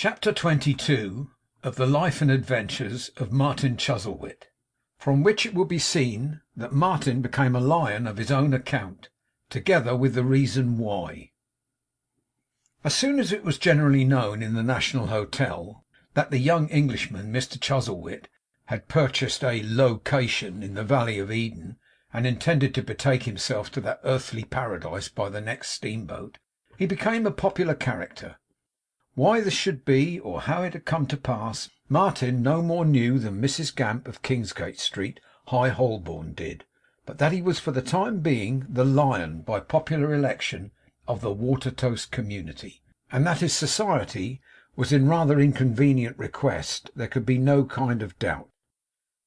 Chapter 22 of the Life and Adventures of Martin Chuzzlewit, from which it will be seen that Martin became a lion of his own account, together with the reason why. As soon as it was generally known in the National Hotel that the young Englishman, Mr. Chuzzlewit, had purchased a location in the Valley of Eden, and intended to betake himself to that earthly paradise by the next steamboat, he became a popular character. Why this should be, or how it had come to pass, Martin no more knew than Mrs Gamp of Kingsgate Street, High Holborn, did, but that he was for the time being the lion, by popular election, of the Watertoast community, and that his society was in rather inconvenient request, there could be no kind of doubt.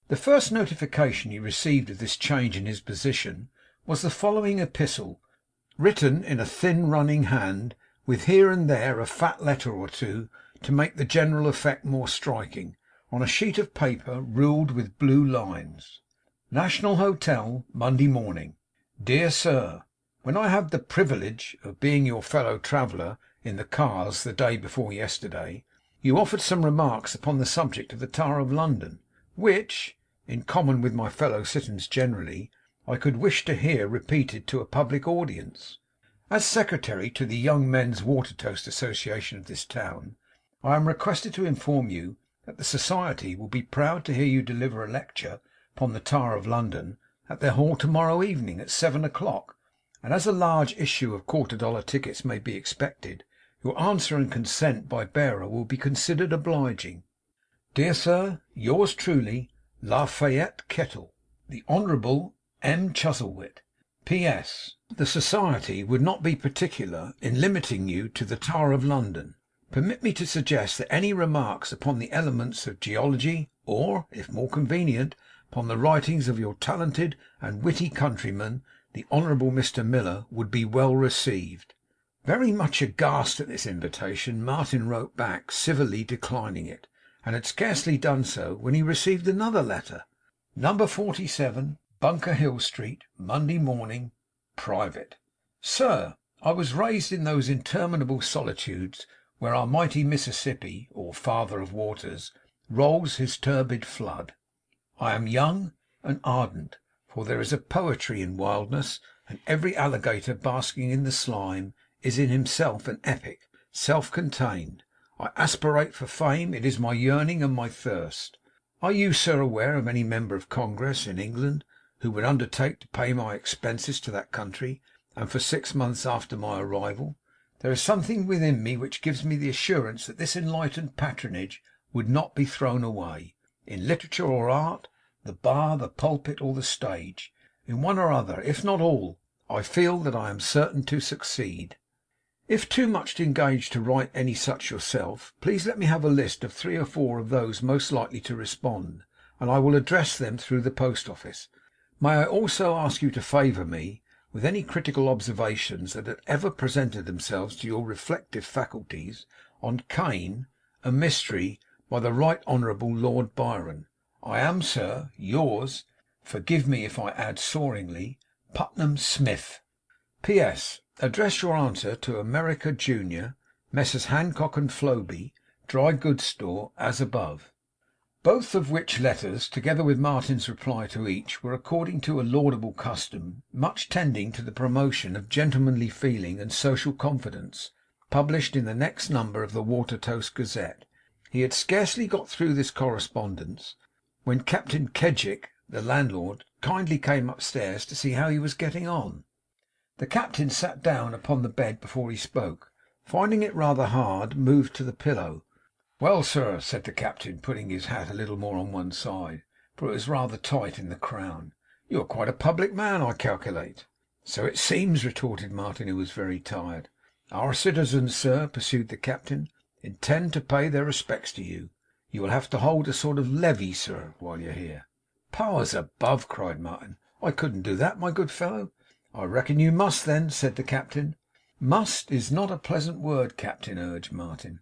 The first notification he received of this change in his position was the following epistle, written in a thin running hand, with here and there a fat letter or two to make the general effect more striking, on a sheet of paper ruled with blue lines. National Hotel, Monday morning. Dear Sir, when I have the privilege of being your fellow traveller in the cars the day before yesterday, you offered some remarks upon the subject of the Tower of London, which, in common with my fellow citizens generally, I could wish to hear repeated to a public audience. As Secretary to the Young Men's Watertoast Association of this town, I am requested to inform you that the Society will be proud to hear you deliver a lecture upon the Tower of London at their hall tomorrow evening at 7 o'clock, and as a large issue of $quarter tickets may be expected, your answer and consent by bearer will be considered obliging. Dear Sir, yours truly, Lafayette Kettle. The Honourable M. Chuzzlewit. P.S. The Society would not be particular in limiting you to the Tower of London. Permit me to suggest that any remarks upon the elements of geology, or, if more convenient, upon the writings of your talented and witty countryman, the Honourable Mr. Miller, would be well received. Very much aghast at this invitation, Martin wrote back, civilly declining it, and had scarcely done so when he received another letter. Number 47, Bunker Hill Street, Monday morning. Private. Sir, I was raised in those interminable solitudes where our mighty Mississippi, or Father of Waters, rolls his turbid flood. I am young and ardent, for there is a poetry in wildness, and every alligator basking in the slime is in himself an epic, self-contained. I aspirate for fame. It is my yearning and my thirst. Are you, sir, aware of any member of Congress in England who would undertake to pay my expenses to that country, and for 6 months after my arrival? There is something within me which gives me the assurance that this enlightened patronage would not be thrown away. In literature or art, the bar, the pulpit, or the stage, in one or other, if not all, I feel that I am certain to succeed. If too much engaged to write any such yourself, please let me have a list of 3 or 4 of those most likely to respond, and I will address them through the post office. May I also ask you to favour me with any critical observations that have ever presented themselves to your reflective faculties on Cain, a mystery, by the Right Honourable Lord Byron. I am, sir, yours, forgive me if I add soaringly, Putnam Smith. P.S. Address your answer to America Junior, Messrs. Hancock and Floby, Dry Goods Store, as above. Both of which letters, together with Martin's reply to each, were, according to a laudable custom, much tending to the promotion of gentlemanly feeling and social confidence, published in the next number of the Watertoast Gazette. He had scarcely got through this correspondence when Captain Kedgick, the landlord, kindly came upstairs to see how he was getting on. The captain sat down upon the bed before he spoke. Finding it rather hard, moved to the pillow. Well, sir, said the captain, putting his hat a little more on one side, for it was rather tight in the crown, you are quite a public man, I calculate. So it seems, retorted Martin, who was very tired. Our citizens, sir, pursued the captain, intend to pay their respects to you. You will have to hold a sort of levee, sir, while you're here. Powers above, cried Martin, I couldn't do that, my good fellow. I reckon you must then, said the captain. Must is not a pleasant word, captain, urged Martin.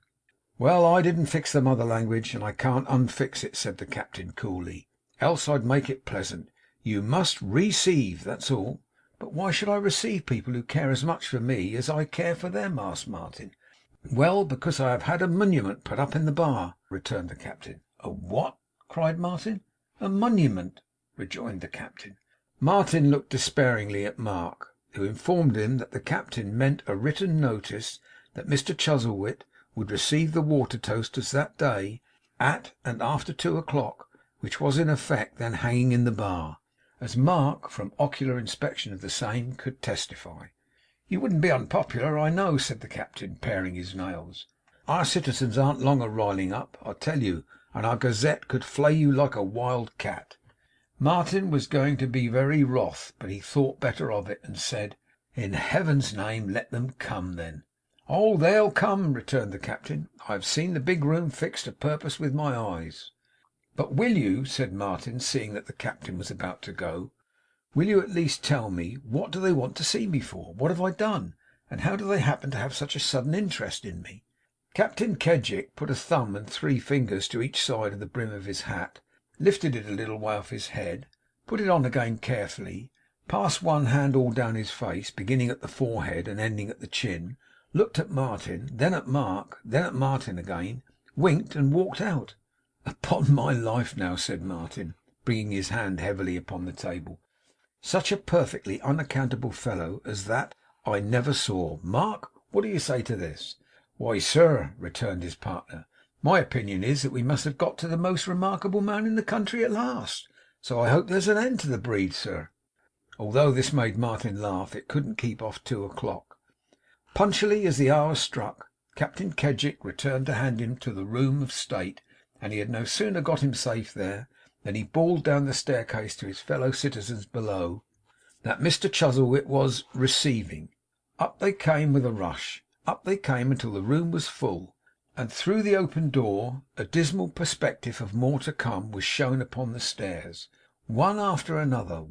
Well, I didn't fix the mother language, and I can't unfix it, said the captain coolly, else I'd make it pleasant. You must receive, that's all. But why should I receive people who care as much for me as I care for them? Asked Martin. 'Well, because I have had a monument put up in the bar,' returned the captain. 'A what?' cried Martin. 'A monument,' rejoined the captain. Martin looked despairingly at Mark, who informed him that the captain meant a written notice that Mr Chuzzlewit would receive the Watertoasters that day, at and after 2 o'clock, which was in effect then hanging in the bar, as Mark, from ocular inspection of the same, could testify. 'You wouldn't be unpopular, I know,' said the captain, paring his nails. 'Our citizens aren't long a riling up, I tell you, and our Gazette could flay you like a wild cat.' Martin was going to be very wroth, but he thought better of it, and said, 'In Heaven's name, let them come, then.' 'Oh, they'll come,' returned the captain. 'I have seen the big room fixed to purpose with my eyes.' 'But will you,' said Martin, seeing that the captain was about to go, 'will you at least tell me what do they want to see me for? What have I done? And how do they happen to have such a sudden interest in me?' Captain Kedgick put a thumb and 3 fingers to each side of the brim of his hat, lifted it a little way off his head, put it on again carefully, passed one hand all down his face, beginning at the forehead and ending at the chin, looked at Martin, then at Mark, then at Martin again, winked, and walked out. 'Upon my life now,' said Martin, bringing his hand heavily upon the table, 'such a perfectly unaccountable fellow as that I never saw. Mark, what do you say to this?' 'Why, sir,' returned his partner, 'my opinion is that we must have got to the most remarkable man in the country at last. So I hope there's an end to the breed, sir.' Although this made Martin laugh, it couldn't keep off 2 o'clock. Punctually as the hour struck, Captain Kedgick returned to hand him to the room of state, and he had no sooner got him safe there, than he bawled down the staircase to his fellow citizens below, that Mr Chuzzlewit was receiving. Up they came with a rush. Up they came until the room was full, and through the open door a dismal perspective of more to come was shown upon the stairs. One after another,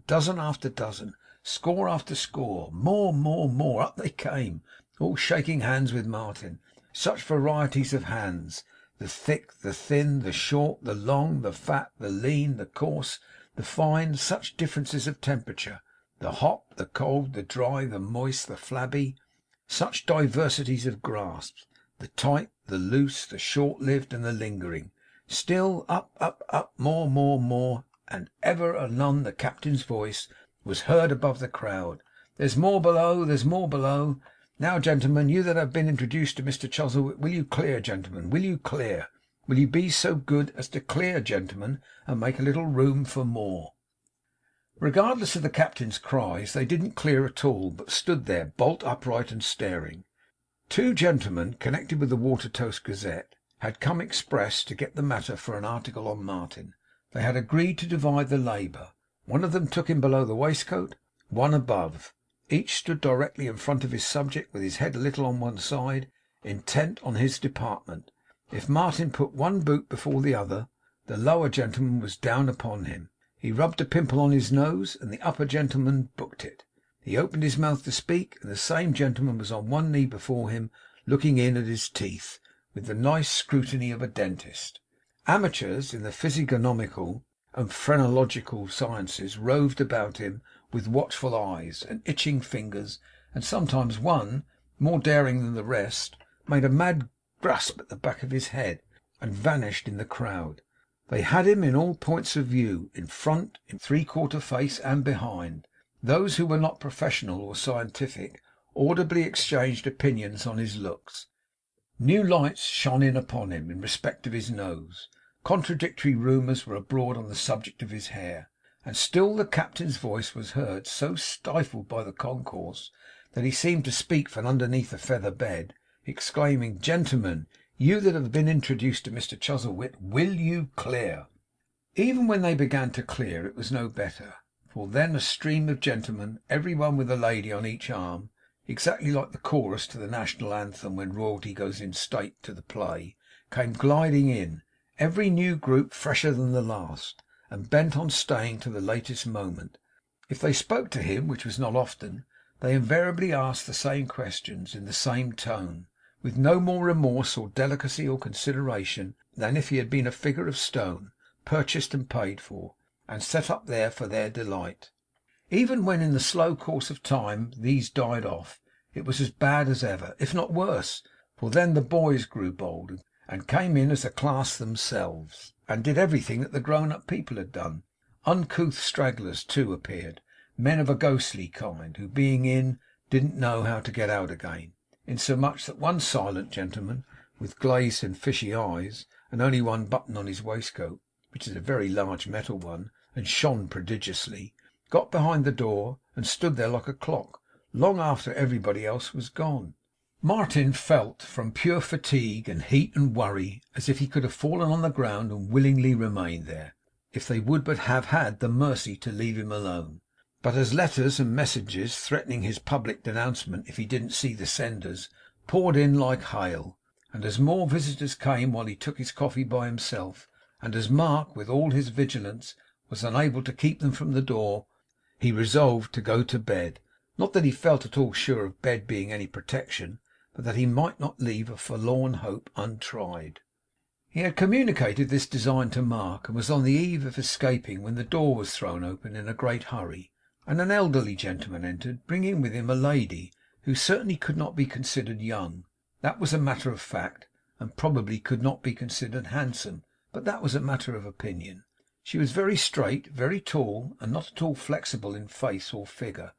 dozen after dozen, score after score, more, up they came, all shaking hands with Martin. Such varieties of hands! The thick, the thin, the short, the long, the fat, the lean, the coarse, the fine; such differences of temperature, the hot, the cold, the dry, the moist, the flabby; such diversities of grasps, the tight, the loose, the short lived, and the lingering. Still up, more, and ever and anon the captain's voice was heard above the crowd. 'There's more below, there's more below. Now, gentlemen, you that have been introduced to Mr Chuzzlewit, will you clear, gentlemen? Will you clear? Will you be so good as to clear, gentlemen, and make a little room for more?' Regardless of the captain's cries, they didn't clear at all, but stood there, bolt upright and staring. 2 gentlemen connected with the Watertoast Gazette had come express to get the matter for an article on Martin. They had agreed to divide the labour. One of them took him below the waistcoat, one above. Each stood directly in front of his subject, with his head a little on one side, intent on his department. If Martin put one boot before the other, the lower gentleman was down upon him. He rubbed a pimple on his nose, and the upper gentleman booked it. He opened his mouth to speak, and the same gentleman was on one knee before him, looking in at his teeth, with the nice scrutiny of a dentist. Amateurs in the physiognomical and phrenological sciences roved about him with watchful eyes and itching fingers, and sometimes one, more daring than the rest, made a mad grasp at the back of his head, and vanished in the crowd. They had him in all points of view, in front, in 3/4 face, and behind. Those who were not professional or scientific audibly exchanged opinions on his looks. New lights shone in upon him in respect of his nose. Contradictory rumours were abroad on the subject of his hair. And still the captain's voice was heard, so stifled by the concourse that he seemed to speak from underneath a feather bed, exclaiming, 'Gentlemen, you that have been introduced to Mr Chuzzlewit, will you clear?' Even when they began to clear, it was no better. For then a stream of gentlemen, every one with a lady on each arm, exactly like the chorus to the national anthem when royalty goes in state to the play, came gliding in, every new group fresher than the last, and bent on staying to the latest moment. If they spoke to him, which was not often, they invariably asked the same questions, in the same tone, with no more remorse or delicacy or consideration than if he had been a figure of stone, purchased and paid for, and set up there for their delight. Even when in the slow course of time these died off, it was as bad as ever, if not worse; for then the boys grew bold, and came in as a class themselves, and did everything that the grown up people had done. Uncouth stragglers, too, appeared, men of a ghostly kind, who being in, didn't know how to get out again; insomuch that one silent gentleman, with glazed and fishy eyes, and only one button on his waistcoat, which is a very large metal one, and shone prodigiously, got behind the door, and stood there like a clock, long after everybody else was gone. Martin felt, from pure fatigue and heat and worry, as if he could have fallen on the ground and willingly remained there, if they would but have had the mercy to leave him alone. But as letters and messages threatening his public denouncement if he didn't see the senders, poured in like hail, and as more visitors came while he took his coffee by himself, and as Mark, with all his vigilance, was unable to keep them from the door, he resolved to go to bed. Not that he felt at all sure of bed being any protection, but that he might not leave a forlorn hope untried. He had communicated this design to Mark, and was on the eve of escaping, when the door was thrown open in a great hurry, and an elderly gentleman entered, bringing with him a lady who certainly could not be considered young. That was a matter of fact, and probably could not be considered handsome, but that was a matter of opinion. She was very straight, very tall, and not at all flexible in face or figure.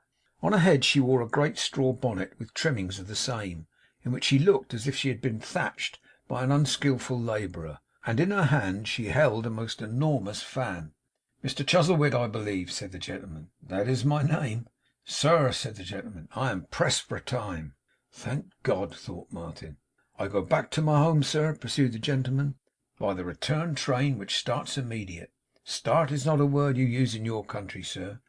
On her head she wore a great straw bonnet with trimmings of the same, in which she looked as if she had been thatched by an unskilful labourer, and in her hand she held a most enormous fan. 'Mr Chuzzlewit, I believe?' said the gentleman. 'That is my name.' 'Sir,' said the gentleman, 'I am pressed for time.' 'Thank God!' thought Martin. 'I go back to my home, sir,' pursued the gentleman, 'by the return train, which starts immediate. Start is not a word you use in your country, sir.'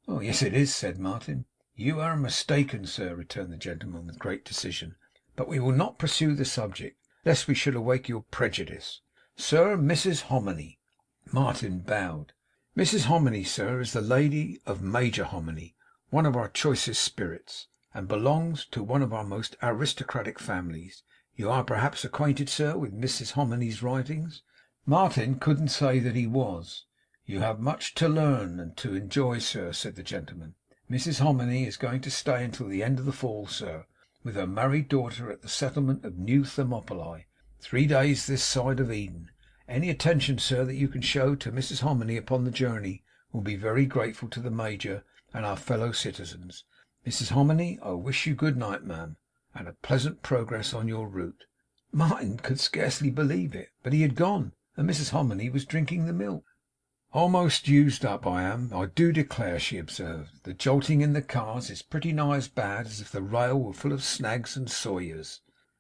'Oh yes, it is,' said Martin. 'You are mistaken, sir,' returned the gentleman with great decision. 'But we will not pursue the subject, lest we should awake your prejudice. Sir, Mrs Hominy.' Martin bowed. 'Mrs Hominy, sir, is the lady of Major Hominy, one of our choicest spirits, and belongs to one of our most aristocratic families. You are perhaps acquainted, sir, with Mrs Hominy's writings?' Martin couldn't say that he was. 'You have much to learn and to enjoy, sir,' said the gentleman. 'Mrs Hominy is going to stay until the end of the fall, sir, with her married daughter at the settlement of New Thermopylae, 3 days this side of Eden. Any attention, sir, that you can show to Mrs Hominy upon the journey will be very grateful to the Major and our fellow citizens. Mrs Hominy, I wish you good night, ma'am, and a pleasant progress on your route.' Martin could scarcely believe it, but he had gone, and Mrs Hominy was drinking the milk. 'Almost used up, I am, I do declare,' she observed. 'The jolting in the cars is pretty nigh as bad as if the rail were full of snags and sawyers.'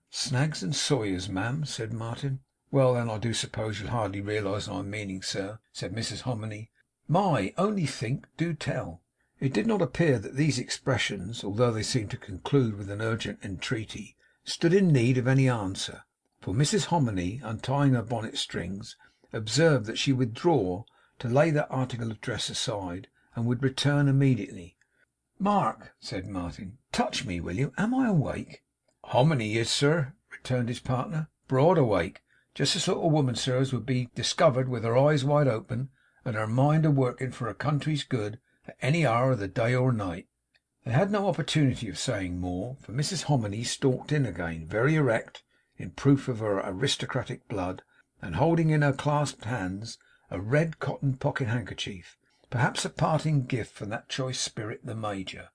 'Snags and sawyers, ma'am?' said Martin. 'Well, then, I do suppose you'll hardly realise my meaning, sir,' said Mrs Hominy. 'My! Only think! Do tell!' It did not appear that these expressions, although they seemed to conclude with an urgent entreaty, stood in need of any answer, for Mrs Hominy, untying her bonnet strings, observed that she would withdraw to lay that article of dress aside, and would return immediately. 'Mark,' said Martin, 'touch me, will you? Am I awake?' 'Hominy is, sir,' returned his partner. 'Broad awake. Just the sort of woman, sir, as would be discovered with her eyes wide open, and her mind a working for her country's good at any hour of the day or night.' They had no opportunity of saying more, for Mrs Hominy stalked in again, very erect, in proof of her aristocratic blood, and holding in her clasped hands a red cotton pocket handkerchief, perhaps a parting gift from that choice spirit, the Major.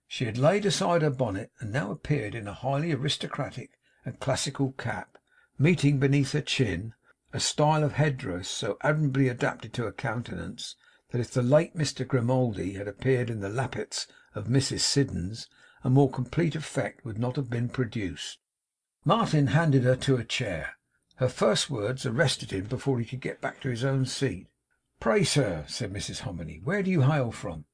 She had laid aside her bonnet, and now appeared in a highly aristocratic and classical cap, meeting beneath her chin, a style of head dress so admirably adapted to her countenance, that if the late Mr Grimaldi had appeared in the lappets of Mrs Siddons, a more complete effect would not have been produced. Martin handed her to a chair. Her first words arrested him before he could get back to his own seat. 'Pray, sir,' said Mrs Hominy, 'where do you hail from?'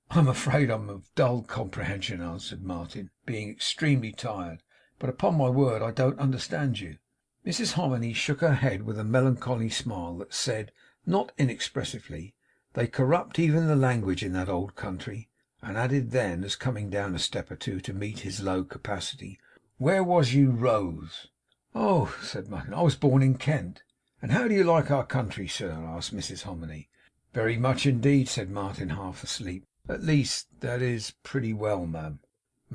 'I am afraid I am of dull comprehension,' answered Martin, being extremely tired. 'But upon my word I don't understand you.' Mrs Hominy shook her head with a melancholy smile that said, not inexpressively, 'They corrupt even the language in that old country,' and added then, as coming down a step or two to meet his low capacity, 'Where was you rose?' 'Oh!' said Martin, 'I was born in Kent.' 'And how do you like our country, sir?' asked Mrs Hominy. 'Very much indeed,' said Martin, half asleep. 'At least, that is, pretty well, ma'am.'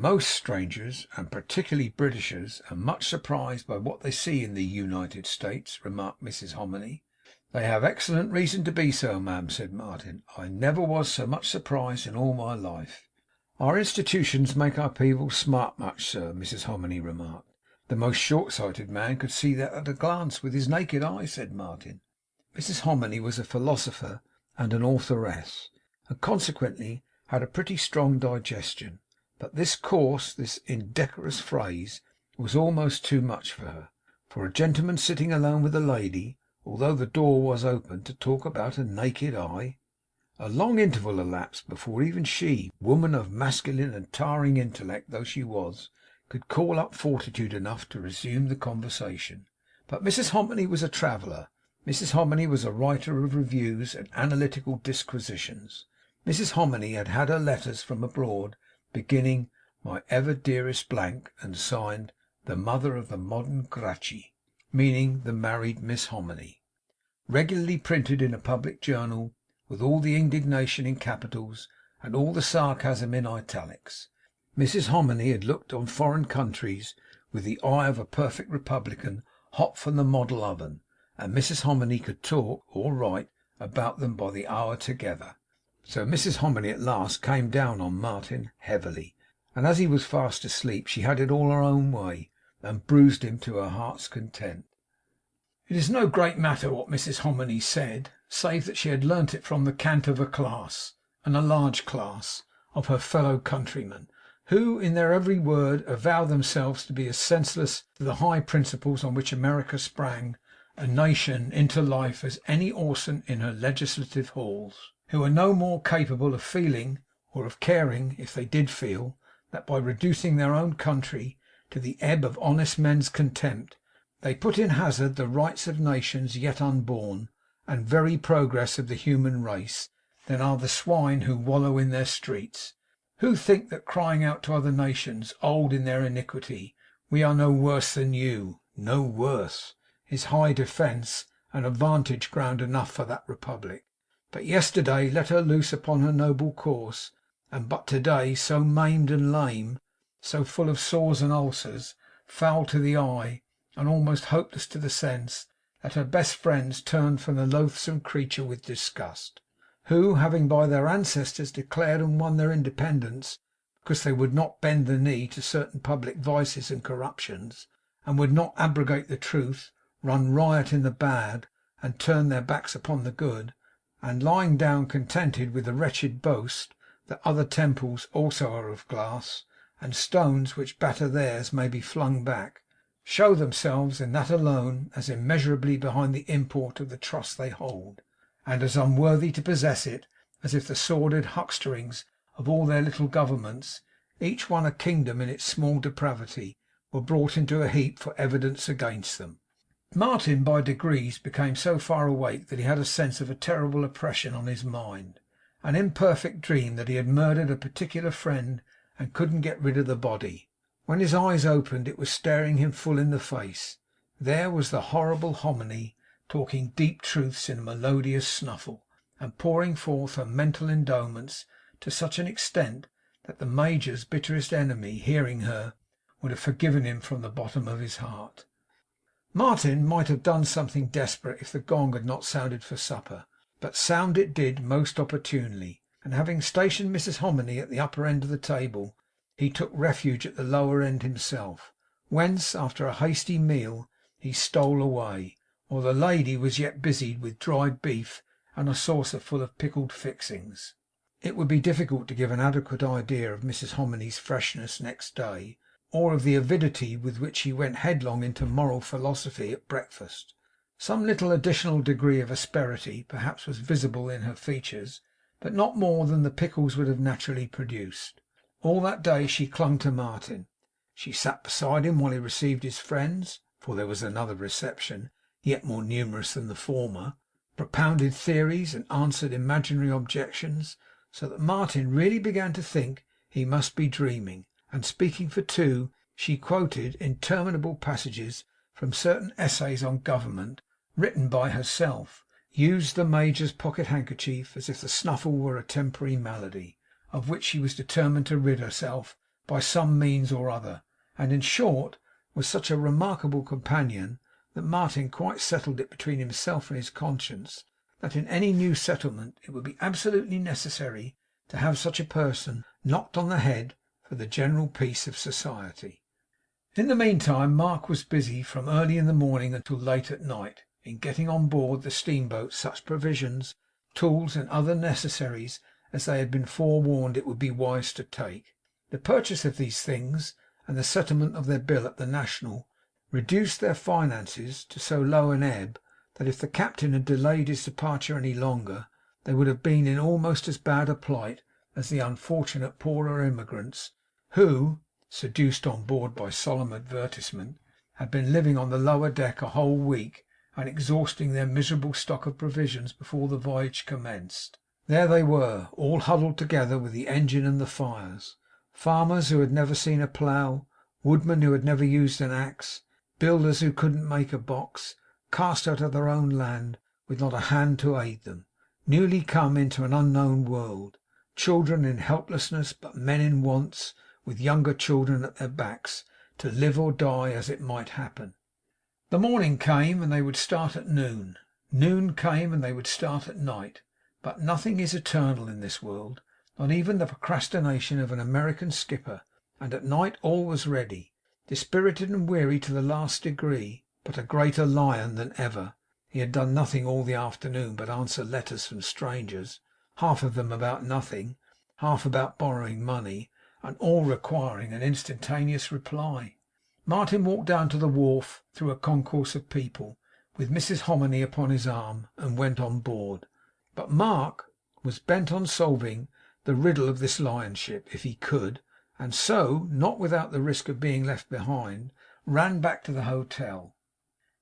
Most strangers, and particularly Britishers, are much surprised by what they see in the United States,' remarked Mrs Hominy. 'They have excellent reason to be so, ma'am,' said Martin. 'I never was so much surprised in all my life.' 'Our institutions make our people smart much, sir,' Mrs Hominy remarked. 'The most short-sighted man could see that at a glance with his naked eye,' said Martin. Mrs Hominy was a philosopher and an authoress, and consequently had a pretty strong digestion. But this coarse, this indecorous phrase, was almost too much for her. For a gentleman sitting alone with a lady, although the door was open, to talk about a naked eye! A long interval elapsed before even she, woman of masculine and towering intellect though she was, could call up fortitude enough to resume the conversation. But Mrs Hominy was a traveller. Mrs Hominy was a writer of reviews and analytical disquisitions. Mrs Hominy had had her letters from abroad, beginning, 'My ever dearest blank,' and signed, 'The mother of the modern Gracchi,' meaning the married Miss Hominy, regularly printed in a public journal, with all the indignation in capitals, and all the sarcasm in italics. Mrs Hominy had looked on foreign countries with the eye of a perfect republican hot from the model oven, and Mrs Hominy could talk, or write, about them by the hour together. So Mrs Hominy at last came down on Martin heavily, and as he was fast asleep, she had it all her own way, and bruised him to her heart's content. It is no great matter what Mrs Hominy said, save that she had learnt it from the cant of a class, and a large class, of her fellow countrymen, who, in their every word, avow themselves to be as senseless to the high principles on which America sprang a nation into life as any Orson in her legislative halls; who are no more capable of feeling, or of caring if they did feel, that by reducing their own country to the ebb of honest men's contempt, they put in hazard the rights of nations yet unborn, and very progress of the human race, than are the swine who wallow in their streets; who think that crying out to other nations, old in their iniquity, 'We are no worse than you,' no worse, is high defence and advantage ground enough for that republic. But yesterday let her loose upon her noble course, and but to day so maimed and lame, so full of sores and ulcers, foul to the eye, and almost hopeless to the sense, that her best friends turned from the loathsome creature with disgust; who, having by their ancestors declared and won their independence, because they would not bend the knee to certain public vices and corruptions, and would not abrogate the truth, run riot in the bad, and turn their backs upon the good, and lying down contented with the wretched boast that other temples also are of glass, and stones which batter theirs may be flung back, show themselves in that alone as immeasurably behind the import of the trust they hold, and as unworthy to possess it, as if the sordid hucksterings of all their little governments, each one a kingdom in its small depravity, were brought into a heap for evidence against them. Martin by degrees became so far awake that he had a sense of a terrible oppression on his mind, an imperfect dream that he had murdered a particular friend and couldn't get rid of the body. When his eyes opened, it was staring him full in the face. There was the horrible Hominy, talking deep truths in a melodious snuffle, and pouring forth her mental endowments to such an extent that the Major's bitterest enemy, hearing her, would have forgiven him from the bottom of his heart. Martin might have done something desperate if the gong had not sounded for supper, but sound it did most opportunely, and having stationed Mrs Hominy at the upper end of the table, he took refuge at the lower end himself, whence, after a hasty meal, he stole away, while the lady was yet busied with dried beef and a saucer full of pickled fixings. It would be difficult to give an adequate idea of Mrs Hominy's freshness next day, or of the avidity with which he went headlong into moral philosophy at breakfast. Some little additional degree of asperity perhaps was visible in her features, but not more than the pickles would have naturally produced. All that day she clung to Martin. She sat beside him while he received his friends, for there was another reception, yet more numerous than the former, propounded theories, and answered imaginary objections, so that Martin really began to think he must be dreaming; and speaking for two, she quoted interminable passages from certain essays on government, written by herself; used the Major's pocket handkerchief as if the snuffle were a temporary malady, of which she was determined to rid herself by some means or other, and in short was such a remarkable companion, that Martin quite settled it between himself and his conscience that in any new settlement it would be absolutely necessary to have such a person knocked on the head for the general peace of society. In the meantime Mark was busy from early in the morning until late at night in getting on board the steamboat such provisions, tools, and other necessaries as they had been forewarned it would be wise to take. The purchase of these things and the settlement of their bill at the National reduced their finances to so low an ebb that if the captain had delayed his departure any longer, they would have been in almost as bad a plight as the unfortunate poorer emigrants who, seduced on board by solemn advertisement, had been living on the lower deck a whole week, and exhausting their miserable stock of provisions before the voyage commenced. There they were, all huddled together with the engine and the fires; farmers who had never seen a plough, woodmen who had never used an axe, builders who couldn't make a box, cast out of their own land with not a hand to aid them, newly come into an unknown world, children in helplessness, but men in wants, with younger children at their backs, to live or die as it might happen. The morning came, and they would start at noon. Noon came, and they would start at night. But nothing is eternal in this world, not even the procrastination of an American skipper, and at night all was ready. Dispirited and weary to the last degree, but a greater lion than ever, he had done nothing all the afternoon but answer letters from strangers, half of them about nothing, half about borrowing money, and all requiring an instantaneous reply. Martin walked down to the wharf through a concourse of people, with Mrs Hominy upon his arm, and went on board. But Mark was bent on solving the riddle of this lionship, if he could, and so, not without the risk of being left behind, ran back to the hotel.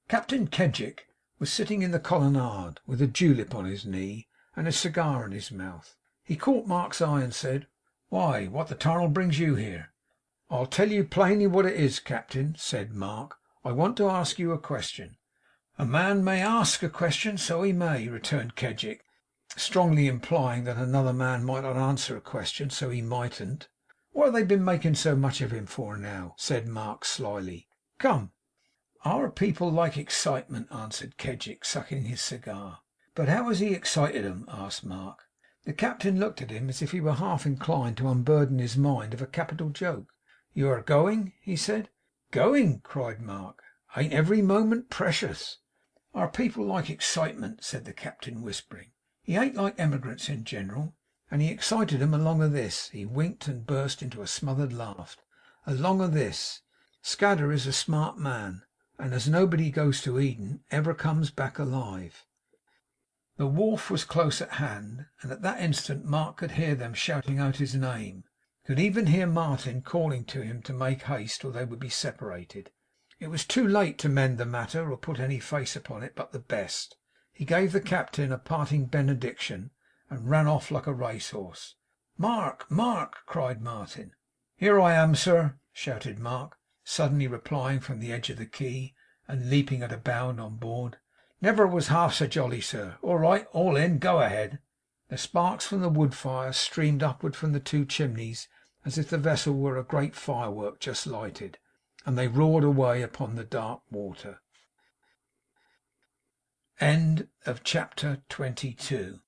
Captain Kedgick was sitting in the colonnade, with a julep on his knee and a cigar in his mouth. He caught Mark's eye and said: 'Why, what the tarnal brings you here?' 'I'll tell you plainly what it is, captain,' said Mark. 'I want to ask you a question.' 'A man may ask a question, so he may,' returned Kedgick, strongly implying that another man might not answer a question, so he mightn't. 'What have they been making so much of him for now?' said Mark slyly. 'Come.' 'Our people like excitement,' answered Kedgick, sucking his cigar. 'But how has he excited 'em?' asked Mark. The captain looked at him as if he were half inclined to unburden his mind of a capital joke. 'You are going?' he said. 'Going!' cried Mark. 'Ain't every moment precious?' 'Our people like excitement,' said the captain, whispering. 'He ain't like emigrants in general, and he excited 'em along of this.' He winked and burst into a smothered laugh. 'Along of this. Scadder is a smart man, and as nobody goes to Eden ever comes back alive.' The wharf was close at hand, and at that instant Mark could hear them shouting out his name; could even hear Martin calling to him to make haste, or they would be separated. It was too late to mend the matter or put any face upon it but the best. He gave the captain a parting benediction, and ran off like a racehorse. 'Mark! Mark!' cried Martin. 'Here I am, sir!' shouted Mark, suddenly replying from the edge of the quay, and leaping at a bound on board. 'Never was half so jolly, sir! All right! All in! Go ahead!' The sparks from the wood fire streamed upward from the two chimneys as if the vessel were a great firework just lighted, and they roared away upon the dark water. Chapter 22